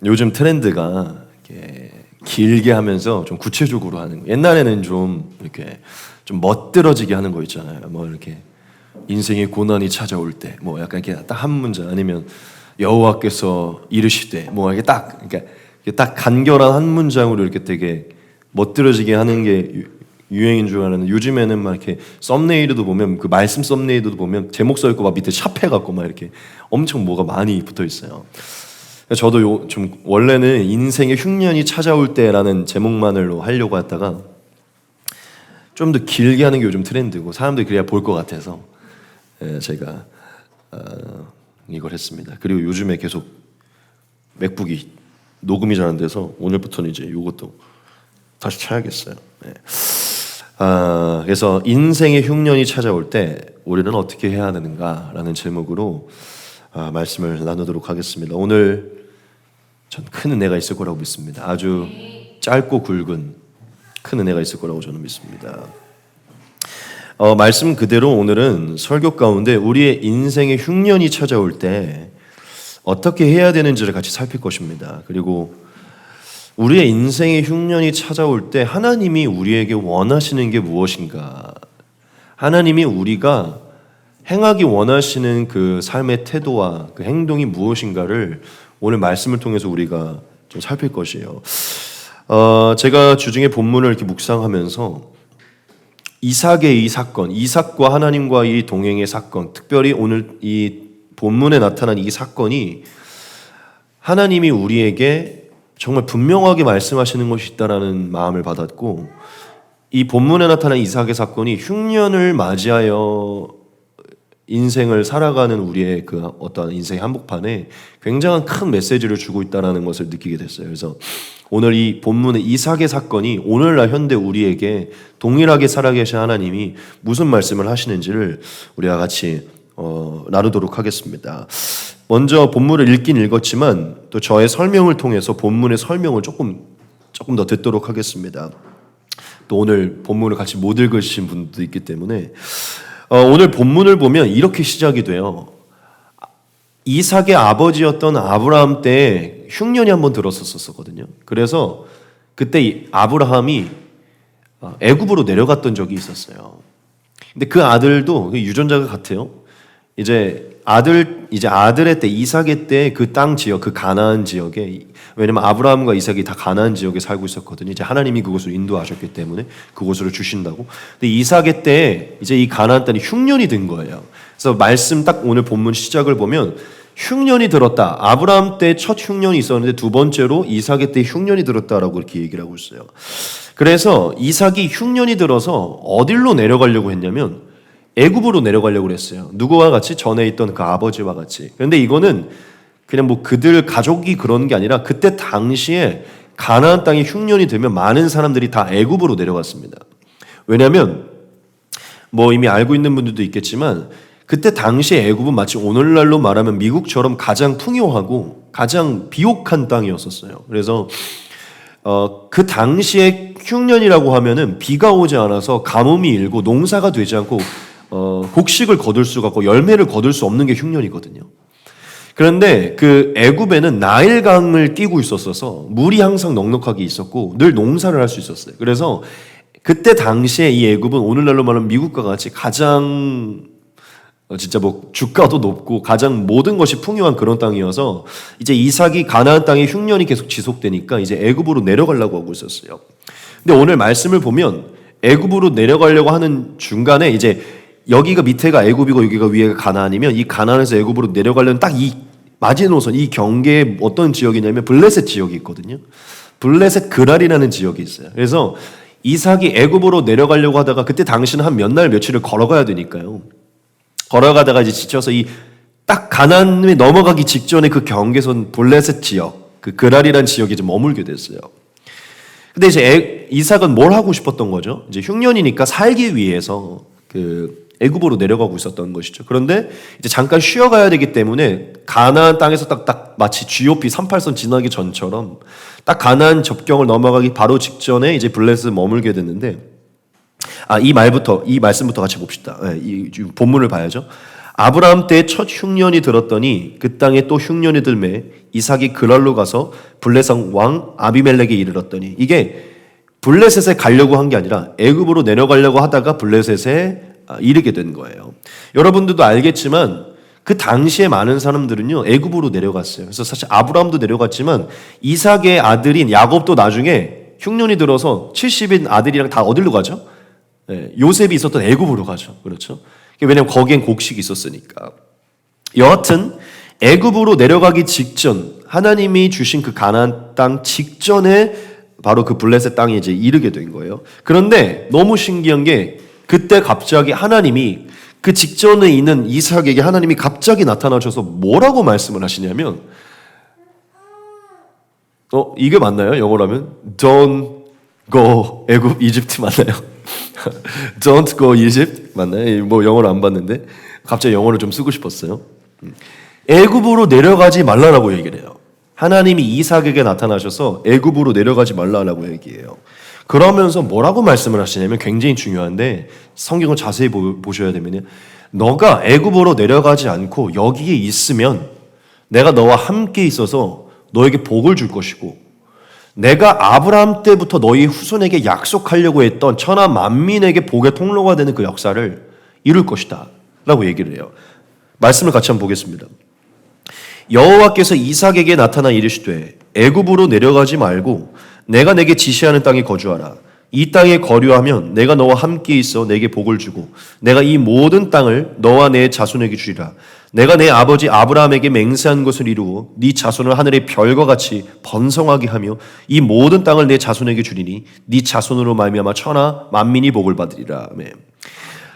요즘 트렌드가 이렇게 길게 하면서 좀 구체적으로 하는 거. 옛날에는 좀 이렇게 좀 멋들어지게 하는 거 있잖아요. 뭐 이렇게 인생의 고난이 찾아올 때, 뭐 약간 이렇게 딱 한 문장, 아니면 여호와께서 이르시되, 뭐 이렇게 딱, 그러니까 딱 간결한 한 문장으로 이렇게 되게 멋들어지게 하는 게 유행인 줄 알았는데, 요즘에는 막 이렇게 썸네일도 보면, 그 말씀 썸네일도 보면 제목 써 있고 막 밑에 샵해갖고 막 이렇게 엄청 뭐가 많이 붙어 있어요. 저도 좀 원래는 인생의 흉년이 찾아올 때라는 제목만으로 하려고 했다가 좀 더 길게 하는 게 요즘 트렌드고 사람들이 그래야 볼 것 같아서 제가 이걸 했습니다. 그리고 요즘에 계속 맥북이 녹음이 잘 안 돼서 오늘부터는 이제 이것도 다시 쳐야겠어요. 네. 그래서 인생의 흉년이 찾아올 때 우리는 어떻게 해야 되는가라는 제목으로 말씀을 나누도록 하겠습니다. 오늘 전 큰 은혜가 있을 거라고 믿습니다. 아주 짧고 굵은 큰 은혜가 있을 거라고 저는 믿습니다. 말씀 그대로 오늘은 설교 가운데 우리의 인생의 흉년이 찾아올 때 어떻게 해야 되는지를 같이 살필 것입니다. 그리고 우리의 인생의 흉년이 찾아올 때 하나님이 우리에게 원하시는 게 무엇인가, 하나님이 우리가 행하기 원하시는 그 삶의 태도와 그 행동이 무엇인가를 오늘 말씀을 통해서 우리가 좀 살필 것이에요. 제가 주중에 본문을 이렇게 묵상하면서 이삭의 이 사건, 이삭과 하나님과 이 동행의 사건, 특별히 오늘 이 본문에 나타난 이 사건이 하나님이 우리에게 정말 분명하게 말씀하시는 것이 있다라는 마음을 받았고, 이 본문에 나타난 이삭의 사건이 흉년을 맞이하여 인생을 살아가는 우리의 그 어떤 인생의 한복판에 굉장한 큰 메시지를 주고 있다는 것을 느끼게 됐어요. 그래서 오늘 이 본문의 이삭의 사건이 오늘날 현대 우리에게 동일하게 살아계신 하나님이 무슨 말씀을 하시는지를 우리가 같이 나누도록 하겠습니다. 먼저 본문을 읽긴 읽었지만 또 저의 설명을 통해서 본문의 설명을 조금 더 듣도록 하겠습니다. 또 오늘 본문을 같이 못 읽으신 분도 있기 때문에 오늘 본문을 보면 이렇게 시작이 돼요. 이삭의 아버지였던 아브라함 때 흉년이 한번 들었었거든요. 그래서 그때 아브라함이 애굽으로 내려갔던 적이 있었어요. 근데 그 아들도 유전자가 같아요. 이제 아들의 때, 이삭의 때 그 땅 지역, 그 가나안 지역에, 왜냐면 아브라함과 이삭이 다 가나안 지역에 살고 있었거든요. 이제 하나님이 그곳으로 인도하셨기 때문에 그곳으로 주신다고. 근데 이삭의 때 이제 이 가나안 땅이 흉년이 든 거예요. 그래서 말씀 딱 오늘 본문 시작을 보면 흉년이 들었다. 아브라함 때 첫 흉년이 있었는데 두 번째로 이삭의 때 흉년이 들었다라고 이렇게 얘기를 하고 있어요. 그래서 이삭이 흉년이 들어서 어디로 내려가려고 했냐면 애굽으로 내려가려고 그랬어요. 누구와 같이? 전에 있던 그 아버지와 같이. 그런데 이거는 그냥 뭐 그들 가족이 그런 게 아니라 그때 당시에 가나안 땅에 흉년이 되면 많은 사람들이 다 애굽으로 내려갔습니다. 왜냐하면 뭐 이미 알고 있는 분들도 있겠지만 그때 당시에 애굽은 마치 오늘날로 말하면 미국처럼 가장 풍요하고 가장 비옥한 땅이었었어요. 그래서 그 당시에 흉년이라고 하면은 비가 오지 않아서 가뭄이 일고 농사가 되지 않고 곡식을 거둘 수가 없고 열매를 거둘 수 없는 게 흉년이거든요. 그런데 그 애굽에는 나일강을 끼고 있었어서 물이 항상 넉넉하게 있었고 늘 농사를 할 수 있었어요. 그래서 그때 당시에 이 애굽은 오늘날로 말하면 미국과 같이 가장 진짜 뭐 주가도 높고 가장 모든 것이 풍요한 그런 땅이어서 이제 이삭이 가나안 땅에 흉년이 계속 지속되니까 이제 애굽으로 내려가려고 하고 있었어요. 근데 오늘 말씀을 보면 애굽으로 내려가려고 하는 중간에 이제 여기가 밑에가 애굽이고 여기가 위에가 가나안이면 이 가나안에서 애굽으로 내려가려는 딱 이 마지노선, 이 경계에 어떤 지역이냐면 블레셋 지역이 있거든요. 블레셋 그랄이라는 지역이 있어요. 그래서 이삭이 애굽으로 내려가려고 하다가 그때 당시는 한 몇 날 며칠을 걸어가야 되니까요. 걸어가다가 이제 지쳐서 이 딱 가나안에 넘어가기 직전에 그 경계선 블레셋 지역, 그 그랄이라는 지역에 좀 머물게 됐어요. 근데 이제 이삭은 뭘 하고 싶었던 거죠? 이제 흉년이니까 살기 위해서 그 애굽으로 내려가고 있었던 것이죠. 그런데 이제 잠깐 쉬어가야 되기 때문에 가나안 땅에서 딱 마치 GOP 38선 지나기 전처럼 딱 가나안 접경을 넘어가기 바로 직전에 이제 블레셋에 머물게 됐는데 이 말씀부터 같이 봅시다. 이 본문을 봐야죠. 아브라함 때의 첫 흉년이 들었더니 그 땅에 또 흉년이 들매 이삭이 그랄로 가서 블레셋 왕 아비멜렉에 이르렀더니, 이게 블레셋에 가려고 한 게 아니라 애굽으로 내려가려고 하다가 블레셋에 이르게 된 거예요. 여러분들도 알겠지만 그 당시에 많은 사람들은요 애굽으로 내려갔어요. 그래서 사실 아브라함도 내려갔지만 이삭의 아들인 야곱도 나중에 흉년이 들어서 70인 아들이랑 다 어디로 가죠? 요셉이 있었던 애굽으로 가죠. 그렇죠? 왜냐하면 거기엔 곡식이 있었으니까. 여하튼 애굽으로 내려가기 직전, 하나님이 주신 그 가나안 땅 직전에 바로 그 블레셋 땅에 이제 이르게 된 거예요. 그런데 너무 신기한 게 그때 갑자기 하나님이 그 직전에 있는 이삭에게 하나님이 갑자기 나타나셔서 뭐라고 말씀을 하시냐면, 이게 맞나요? 영어로 하면 Don't go 애굽 이집트 맞나요? Don't go Egypt 맞나요? 뭐 영어를 안 봤는데 갑자기 영어를 좀 쓰고 싶었어요. 애굽으로 내려가지 말라라고 얘기를 해요. 하나님이 이삭에게 나타나셔서 애굽으로 내려가지 말라라고 얘기해요. 그러면서 뭐라고 말씀을 하시냐면 굉장히 중요한데 성경을 자세히 보셔야 되면요. 너가 애굽으로 내려가지 않고 여기에 있으면 내가 너와 함께 있어서 너에게 복을 줄 것이고, 내가 아브라함 때부터 너희 후손에게 약속하려고 했던 천하 만민에게 복의 통로가 되는 그 역사를 이룰 것이다 라고 얘기를 해요. 말씀을 같이 한번 보겠습니다. 여호와께서 이삭에게 나타나 이르시되 애굽으로 내려가지 말고 내가 내게 지시하는 땅에 거주하라. 이 땅에 거류하면 내가 너와 함께 있어 내게 복을 주고 내가 이 모든 땅을 너와 내 자손에게 주리라. 내가 내 아버지 아브라함에게 맹세한 것을 이루어 네 자손을 하늘의 별과 같이 번성하게 하며 이 모든 땅을 내 자손에게 주리니 네 자손으로 말미암아 천하 만민이 복을 받으리라. 아멘.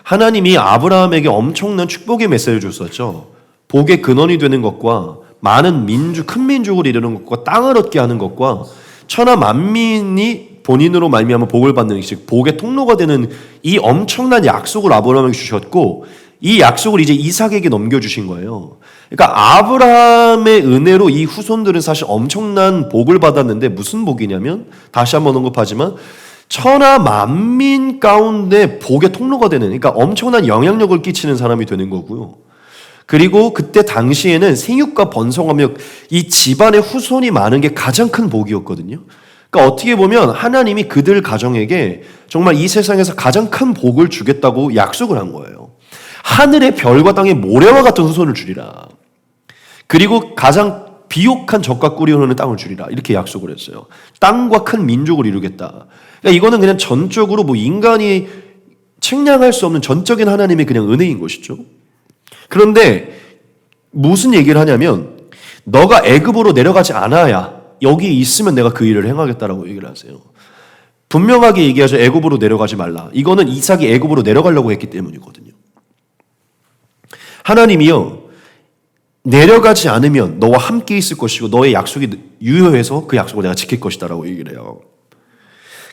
하나님이 아브라함에게 엄청난 축복의 메시지를 줬었죠. 복의 근원이 되는 것과 많은 큰 민족을 이루는 것과 땅을 얻게 하는 것과 천하 만민이 본인으로 말미암아 복을 받는, 즉 복의 통로가 되는 이 엄청난 약속을 아브라함에게 주셨고, 이 약속을 이제 이삭에게 넘겨주신 거예요. 그러니까 아브라함의 은혜로 이 후손들은 사실 엄청난 복을 받았는데 무슨 복이냐면, 다시 한번 언급하지만 천하 만민 가운데 복의 통로가 되는, 그러니까 엄청난 영향력을 끼치는 사람이 되는 거고요. 그리고 그때 당시에는 생육과 번성하며 이 집안의 후손이 많은 게 가장 큰 복이었거든요. 그러니까 어떻게 보면 하나님이 그들 가정에게 정말 이 세상에서 가장 큰 복을 주겠다고 약속을 한 거예요. 하늘의 별과 땅의 모래와 같은 후손을 주리라. 그리고 가장 비옥한 젖과 꿀이 흐르는 땅을 주리라. 이렇게 약속을 했어요. 땅과 큰 민족을 이루겠다. 그러니까 이거는 그냥 전적으로 뭐 인간이 측량할 수 없는 전적인 하나님의 그냥 은혜인 것이죠. 그런데 무슨 얘기를 하냐면, 너가 애굽으로 내려가지 않아야 여기에 있으면 내가 그 일을 행하겠다라고 얘기를 하세요. 분명하게 얘기하죠. 애굽으로 내려가지 말라. 이거는 이삭이 애굽으로 내려가려고 했기 때문이거든요. 하나님이요, 내려가지 않으면 너와 함께 있을 것이고 너의 약속이 유효해서 그 약속을 내가 지킬 것이다라고 얘기를 해요.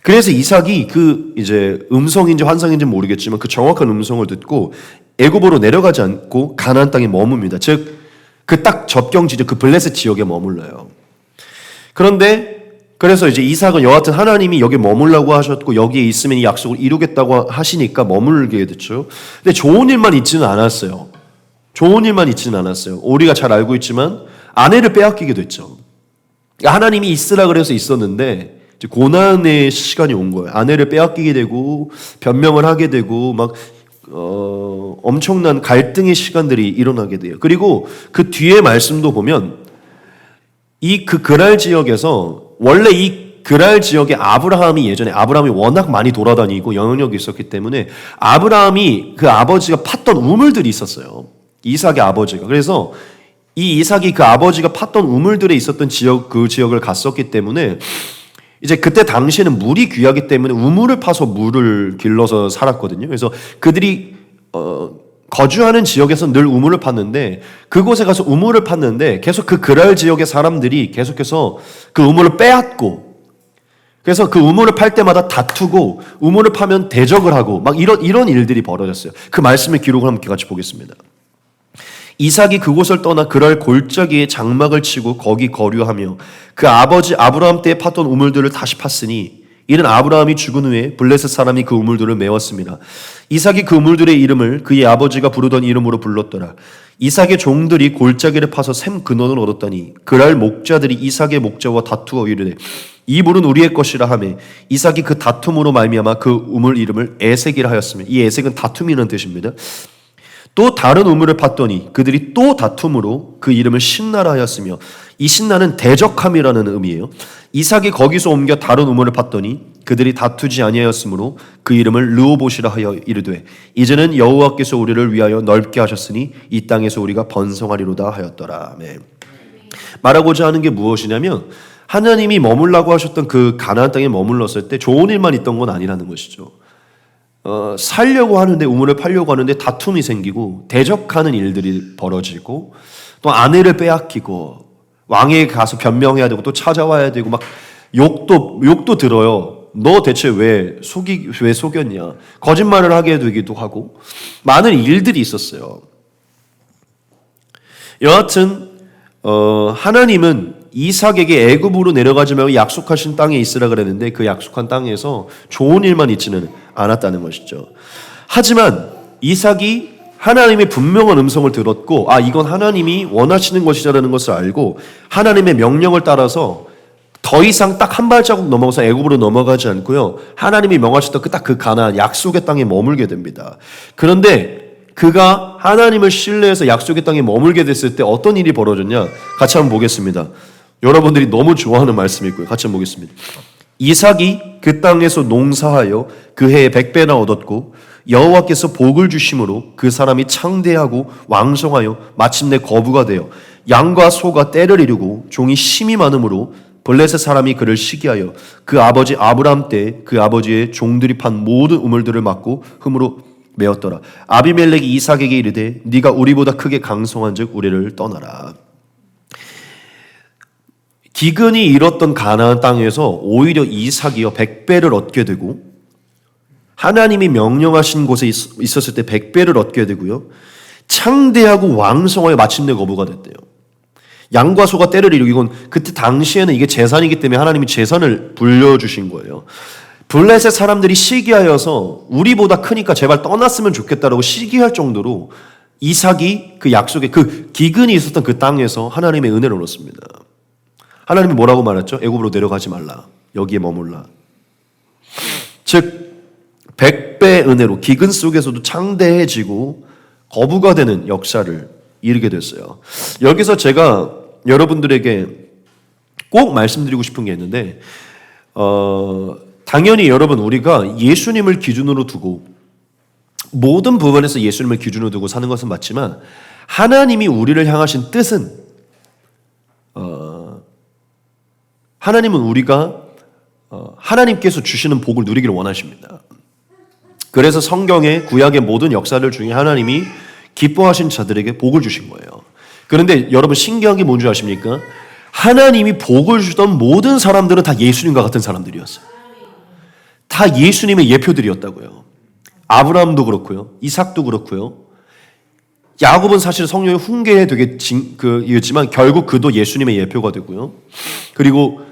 그래서 이삭이 그 이제 음성인지 환상인지 모르겠지만 그 정확한 음성을 듣고 애굽으로 내려가지 않고 가나안 땅에 머뭅니다. 즉 그 딱 접경 지역, 그 블레셋 지역에 머물러요. 그런데 그래서 이제 이삭은 여하튼 하나님이 여기 머물라고 하셨고 여기에 있으면 이 약속을 이루겠다고 하시니까 머물게 됐죠. 근데 좋은 일만 있지는 않았어요. 좋은 일만 있지는 않았어요. 우리가 잘 알고 있지만 아내를 빼앗기게 됐죠. 하나님이 있으라 그래서 있었는데 이제 고난의 시간이 온 거예요. 아내를 빼앗기게 되고 변명을 하게 되고 막 엄청난 갈등의 시간들이 일어나게 돼요. 그리고 그 뒤에 말씀도 보면 이 그 그랄 지역에서 원래 이 그랄 지역에 예전에 아브라함이 워낙 많이 돌아다니고 영향력이 있었기 때문에 아브라함이 그 아버지가 팠던 우물들이 있었어요. 이삭의 아버지가. 그래서 이 이삭이 그 아버지가 팠던 우물들에 있었던 그 지역을 갔었기 때문에 이제 그때 당시에는 물이 귀하기 때문에 우물을 파서 물을 길러서 살았거든요. 그래서 그들이 거주하는 지역에서 늘 우물을 팠는데 그곳에 가서 우물을 팠는데 계속 그 그랄 지역의 사람들이 계속해서 그 우물을 빼앗고, 그래서 그 우물을 팔 때마다 다투고 우물을 파면 대적을 하고 막 이런 일들이 벌어졌어요. 그 말씀의 기록을 한번 같이 보겠습니다. 이삭이 그곳을 떠나 그랄 골짜기에 장막을 치고 거기 거류하며 그 아버지 아브라함 때에 팠던 우물들을 다시 팠으니 이는 아브라함이 죽은 후에 블레셋 사람이 그 우물들을 메웠습니다. 이삭이 그 우물들의 이름을 그의 아버지가 부르던 이름으로 불렀더라. 이삭의 종들이 골짜기를 파서 샘 근원을 얻었더니 그날 목자들이 이삭의 목자와 다투어 이르되 이 물은 우리의 것이라 하매 이삭이 그 다툼으로 말미암아 그 우물 이름을 에색이라 하였으며 이 에색은 다툼이라는 뜻입니다. 또 다른 우물을 팠더니 그들이 또 다툼으로 그 이름을 신나라 하였으며 이 신나는 대적함이라는 의미예요. 이삭이 거기서 옮겨 다른 우물을 팠더니 그들이 다투지 아니하였으므로 그 이름을 르호봇이라 하여 이르되 이제는 여호와께서 우리를 위하여 넓게 하셨으니 이 땅에서 우리가 번성하리로다 하였더라. 아멘. 말하고자 하는 게 무엇이냐면 하나님이 머물라고 하셨던 그 가나안 땅에 머물렀을 때 좋은 일만 있던 건 아니라는 것이죠. 살려고 하는데 우물을 팔려고 하는데 다툼이 생기고 대적하는 일들이 벌어지고 또 아내를 빼앗기고 왕에게 가서 변명해야 되고 또 찾아와야 되고 막 욕도 들어요. 너 대체 왜 속였냐? 거짓말을 하게 되기도 하고 많은 일들이 있었어요. 여하튼 하나님은 이삭에게 애굽으로 내려가지 말고 약속하신 땅에 있으라 그랬는데 그 약속한 땅에서 좋은 일만 있지는 않았다는 것이죠. 하지만 이삭이 하나님의 분명한 음성을 들었고 이건 하나님이 원하시는 것이라는 것을 알고 하나님의 명령을 따라서 더 이상 딱 한 발자국 넘어가서 애굽으로 넘어가지 않고요. 하나님이 명하셨던 그 가나안 약속의 땅에 머물게 됩니다. 그런데 그가 하나님을 신뢰해서 약속의 땅에 머물게 됐을 때 어떤 일이 벌어졌냐? 같이 한번 보겠습니다. 여러분들이 너무 좋아하는 말씀이고요. 같이 한번 보겠습니다. 이삭이 그 땅에서 농사하여 그 해에 100배나 얻었고 여호와께서 복을 주심으로 그 사람이 창대하고 왕성하여 마침내 거부가 되어 양과 소가 때를 이루고 종이 심이 많음으로 블레셋 사람이 그를 시기하여 그 아버지 아브라함 때 그 아버지의 종들이 판 모든 우물들을 막고 흠으로 메었더라. 아비멜렉이 이삭에게 이르되 네가 우리보다 크게 강성한즉 우리를 떠나라. 기근이 일었던 가나안 땅에서 오히려 이삭이요 100배를 얻게 되고 하나님이 명령하신 곳에 있었을 때 100배를 얻게 되고요. 창대하고 왕성하여 마침내 거부가 됐대요. 양과 소가 때를 이루고 이건 그때 당시에는 이게 재산이기 때문에 하나님이 재산을 불려주신 거예요. 블레셋 사람들이 시기하여서 우리보다 크니까 제발 떠났으면 좋겠다라고 시기할 정도로 이삭이 그 약속의 그 기근이 있었던 그 땅에서 하나님의 은혜를 얻었습니다. 하나님이 뭐라고 말했죠? 애굽으로 내려가지 말라. 여기에 머물라. 즉 100배 은혜로 기근 속에서도 창대해지고 거부가 되는 역사를 이루게 됐어요. 여기서 제가 여러분들에게 꼭 말씀드리고 싶은 게 있는데 당연히 여러분 우리가 예수님을 기준으로 두고 모든 부분에서 예수님을 기준으로 두고 사는 것은 맞지만 하나님이 우리를 향하신 뜻은 하나님은 우리가 하나님께서 주시는 복을 누리기를 원하십니다. 그래서 성경의 구약의 모든 역사들 중에 하나님이 기뻐하신 자들에게 복을 주신 거예요. 그런데 여러분 신기한 게 뭔지 아십니까? 하나님이 복을 주던 모든 사람들은 다 예수님과 같은 사람들이었어요. 다 예수님의 예표들이었다고요. 아브라함도 그렇고요. 이삭도 그렇고요. 야곱은 사실 성령의 훈계에 되게 이었지만 결국 그도 예수님의 예표가 되고요. 그리고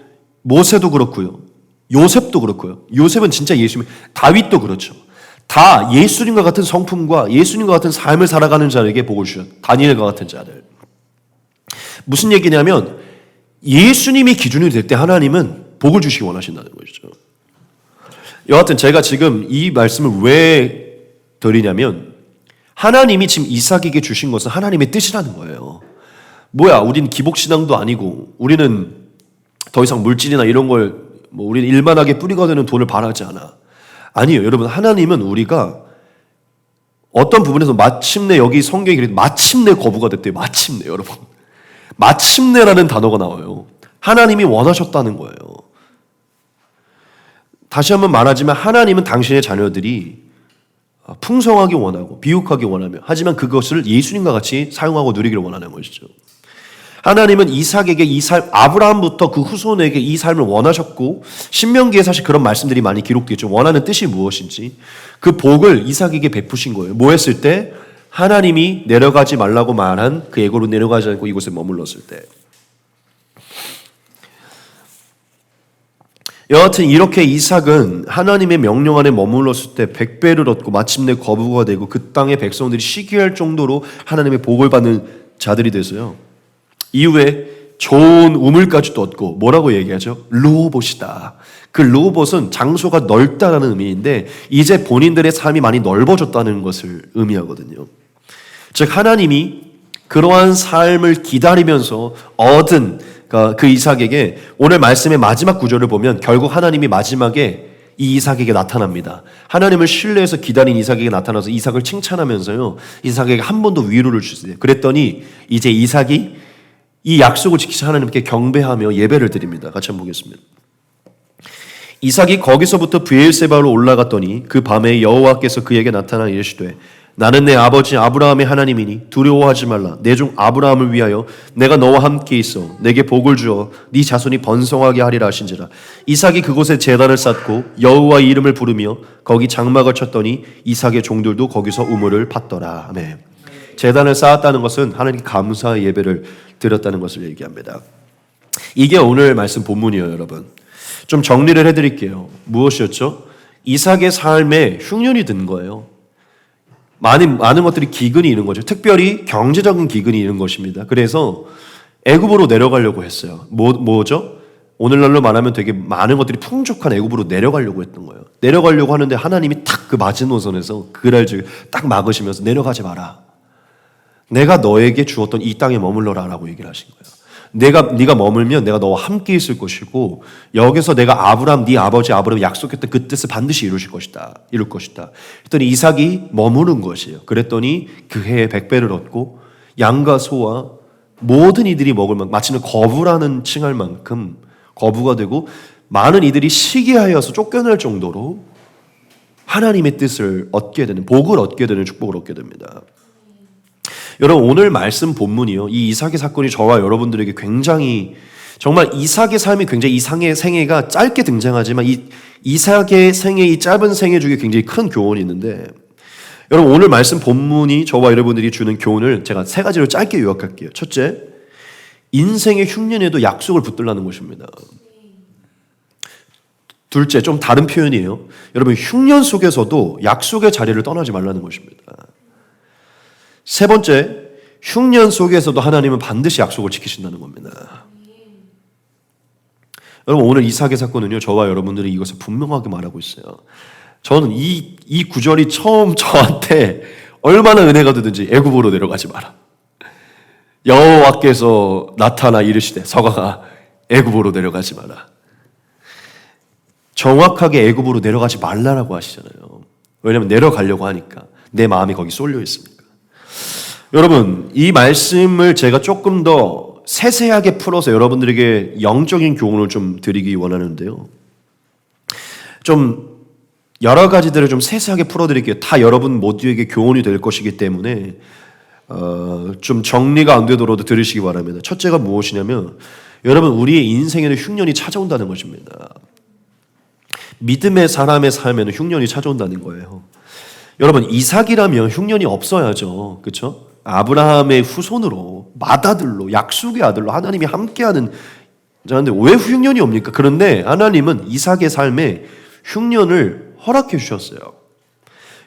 모세도 그렇고요. 요셉도 그렇고요. 요셉은 진짜 예수님, 다윗도 그렇죠. 다 예수님과 같은 성품과 예수님과 같은 삶을 살아가는 자에게 복을 주셨어요. 다니엘과 같은 자들. 무슨 얘기냐면 예수님이 기준이 될 때 하나님은 복을 주시기 원하신다는 것이죠. 여하튼 제가 지금 이 말씀을 왜 드리냐면 하나님이 지금 이삭에게 주신 것은 하나님의 뜻이라는 거예요. 뭐야, 우리는 기복신앙도 아니고 우리는 더 이상 물질이나 이런 걸 우리는 일만하게 뿌리가 되는 돈을 바라지 않아. 아니에요. 여러분, 하나님은 우리가 어떤 부분에서 마침내 여기 성경이 그래도 마침내 거부가 됐대요. 마침내 여러분. 마침내라는 단어가 나와요. 하나님이 원하셨다는 거예요. 다시 한번 말하지만 하나님은 당신의 자녀들이 풍성하게 원하고 비옥하게 원하며 하지만 그것을 예수님과 같이 사용하고 누리기를 원하는 것이죠. 하나님은 이삭에게 이 삶, 아브라함부터 그 후손에게 이 삶을 원하셨고 신명기에 사실 그런 말씀들이 많이 기록되어 있죠. 원하는 뜻이 무엇인지 그 복을 이삭에게 베푸신 거예요. 뭐 했을 때? 하나님이 내려가지 말라고 말한 그 애고로 내려가지 않고 이곳에 머물렀을 때. 여하튼 이렇게 이삭은 하나님의 명령 안에 머물렀을 때 100배를 얻고 마침내 거부가 되고 그 땅의 백성들이 시기할 정도로 하나님의 복을 받는 자들이 돼서요. 이후에 좋은 우물까지도 얻고 뭐라고 얘기하죠? 르호봇이다. 그 르호봇은 장소가 넓다라는 의미인데 이제 본인들의 삶이 많이 넓어졌다는 것을 의미하거든요. 즉 하나님이 그러한 삶을 기다리면서 얻은 그 이삭에게 오늘 말씀의 마지막 구절을 보면 결국 하나님이 마지막에 이 이삭에게 나타납니다. 하나님을 신뢰해서 기다린 이삭에게 나타나서 이삭을 칭찬하면서요. 이삭에게 한 번 더 위로를 주세요. 그랬더니 이제 이삭이 이 약속을 지키시 하나님께 경배하며 예배를 드립니다. 같이 한번 보겠습니다. 이삭이 거기서부터 브엘세바로 올라갔더니 그 밤에 여호와께서 그에게 나타나 이르시되 나는 내 아버지 아브라함의 하나님이니 두려워하지 말라. 내 종 아브라함을 위하여 내가 너와 함께 있어 내게 복을 주어 네 자손이 번성하게 하리라 하신지라. 이삭이 그곳에 제단을 쌓고 여호와의 이름을 부르며 거기 장막을 쳤더니 이삭의 종들도 거기서 우물을 팠더라. 아멘. 제단을 쌓았다는 것은 하나님께 감사의 예배를 드렸다는 것을 얘기합니다. 이게 오늘 말씀 본문이에요, 여러분. 좀 정리를 해드릴게요. 무엇이었죠? 이삭의 삶에 흉년이 든 거예요. 많은 것들이 기근이 있는 거죠. 특별히 경제적인 기근이 있는 것입니다. 그래서 애굽으로 내려가려고 했어요. 뭐죠? 오늘날로 말하면 되게 많은 것들이 풍족한 애굽으로 내려가려고 했던 거예요. 내려가려고 하는데 하나님이 딱 그 마지노선에서 그날 딱 막으시면서 내려가지 마라. 내가 너에게 주었던 이 땅에 머물러라라고 얘기를 하신 거예요. 네가 머물면 내가 너와 함께 있을 것이고 여기서 내가 아브라함 네 아버지 아브라함 약속했던 그 뜻을 반드시 이룰 것이다. 그랬더니 이삭이 머무는 것이에요. 그랬더니 그 해에 100배를 얻고 양과 소와 모든 이들이 먹을 만큼 마침내 거부라는 칭할 만큼 거부가 되고 많은 이들이 시기하여서 쫓겨날 정도로 하나님의 뜻을 얻게 되는 복을 얻게 되는 축복을 얻게 됩니다. 여러분 오늘 말씀 본문이요. 이 이삭의 사건이 저와 여러분들에게 굉장히 정말 이삭의 삶이 굉장히 이삭의 생애가 짧게 등장하지만 이 이삭의 생애 이 짧은 생애 중에 굉장히 큰 교훈이 있는데 여러분 오늘 말씀 본문이 저와 여러분들이 주는 교훈을 제가 세 가지로 짧게 요약할게요. 첫째, 인생의 흉년에도 약속을 붙들라는 것입니다. 둘째, 좀 다른 표현이에요. 여러분 흉년 속에서도 약속의 자리를 떠나지 말라는 것입니다. 세 번째, 흉년 속에서도 하나님은 반드시 약속을 지키신다는 겁니다. 여러분 오늘 이삭의 사건은요 저와 여러분들이 이것을 분명하게 말하고 있어요. 저는 이 구절이 처음 저한테 얼마나 은혜가 되든지 애굽으로 내려가지 마라. 여호와께서 나타나 이르시되 서가가 애굽으로 내려가지 마라. 정확하게 애굽으로 내려가지 말라라고 하시잖아요. 왜냐하면 내려가려고 하니까 내 마음이 거기 쏠려 있으니까. 여러분 이 말씀을 제가 조금 더 세세하게 풀어서 여러분들에게 영적인 교훈을 좀 드리기 원하는데요. 좀 여러 가지들을 좀 세세하게 풀어드릴게요. 다 여러분 모두에게 교훈이 될 것이기 때문에 좀 정리가 안 되더라도 들으시기 바랍니다. 첫째가 무엇이냐면 여러분 우리의 인생에는 흉년이 찾아온다는 것입니다. 믿음의 사람의 삶에는 흉년이 찾아온다는 거예요. 여러분 이삭이라면 흉년이 없어야죠. 그렇죠? 아브라함의 후손으로 맏아들로 약속의 아들로 하나님이 함께하는 자인데 왜 흉년이 옵니까? 그런데 하나님은 이삭의 삶에 흉년을 허락해 주셨어요.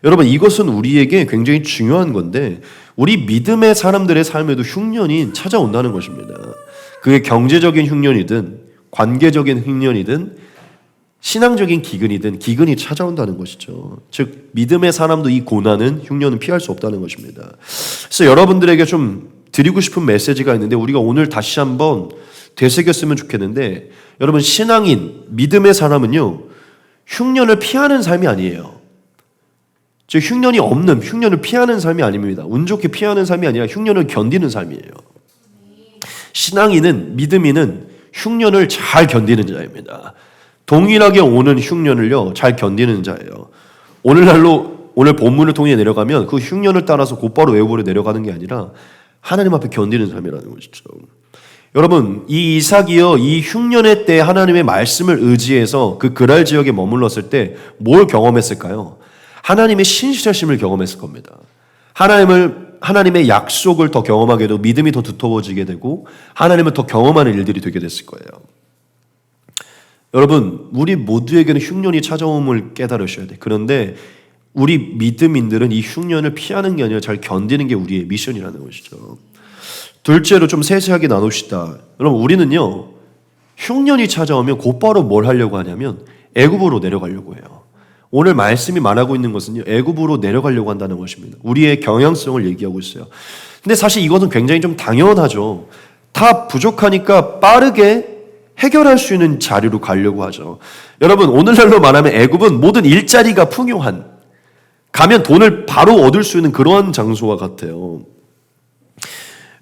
여러분 이것은 우리에게 굉장히 중요한 건데 우리 믿음의 사람들의 삶에도 흉년이 찾아온다는 것입니다. 그게 경제적인 흉년이든 관계적인 흉년이든 신앙적인 기근이든 기근이 찾아온다는 것이죠. 즉 믿음의 사람도 이 고난은 흉년은 피할 수 없다는 것입니다. 그래서 여러분들에게 좀 드리고 싶은 메시지가 있는데 우리가 오늘 다시 한번 되새겼으면 좋겠는데 여러분 신앙인 믿음의 사람은요 흉년을 피하는 삶이 아니에요. 즉 흉년이 없는 흉년을 피하는 삶이 아닙니다. 운 좋게 피하는 삶이 아니라 흉년을 견디는 삶이에요. 신앙인은 믿음인은 흉년을 잘 견디는 자입니다. 동일하게 오는 흉년을요 잘 견디는 자예요. 오늘 본문을 통해 내려가면 그 흉년을 따라서 곧바로 애굽으로 내려가는 게 아니라 하나님 앞에 견디는 삶이라는 것이죠. 여러분 이 이삭이요 이 흉년의 때 하나님의 말씀을 의지해서 그 그랄 지역에 머물렀을 때 뭘 경험했을까요? 하나님의 신실하심을 경험했을 겁니다. 하나님의 약속을 더 경험하게 되고 믿음이 더 두터워지게 되고 하나님을 더 경험하는 일들이 되게 됐을 거예요. 여러분, 우리 모두에게는 흉년이 찾아옴을 깨달으셔야 돼. 그런데 우리 믿음인들은 이 흉년을 피하는 게 아니라 잘 견디는 게 우리의 미션이라는 것이죠. 둘째로 좀 세세하게 나눕시다. 여러분, 우리는요, 흉년이 찾아오면 곧바로 뭘 하려고 하냐면 애굽으로 내려가려고 해요. 오늘 말씀이 말하고 있는 것은요, 애굽으로 내려가려고 한다는 것입니다. 우리의 경향성을 얘기하고 있어요. 근데 사실 이것은 굉장히 좀 당연하죠. 다 부족하니까 빠르게 해결할 수 있는 자리로 가려고 하죠. 여러분, 오늘날로 말하면 애굽은 모든 일자리가 풍요한, 가면 돈을 바로 얻을 수 있는 그러한 장소와 같아요.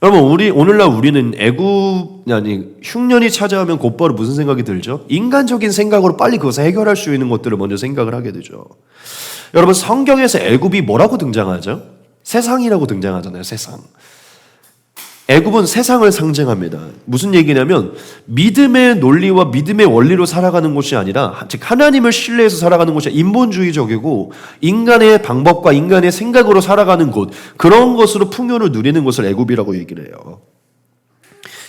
여러분, 오늘날 우리는 흉년이 찾아오면 곧바로 무슨 생각이 들죠? 인간적인 생각으로 빨리 그것을 해결할 수 있는 것들을 먼저 생각을 하게 되죠. 여러분, 성경에서 애굽이 뭐라고 등장하죠? 세상이라고 등장하잖아요. 세상. 애굽은 세상을 상징합니다. 무슨 얘기냐면 믿음의 논리와 믿음의 원리로 살아가는 곳이 아니라, 즉 하나님을 신뢰해서 살아가는 곳이 인본주의적이고 인간의 방법과 인간의 생각으로 살아가는 곳, 그런 것으로 풍요를 누리는 것을 애굽이라고 얘기를 해요.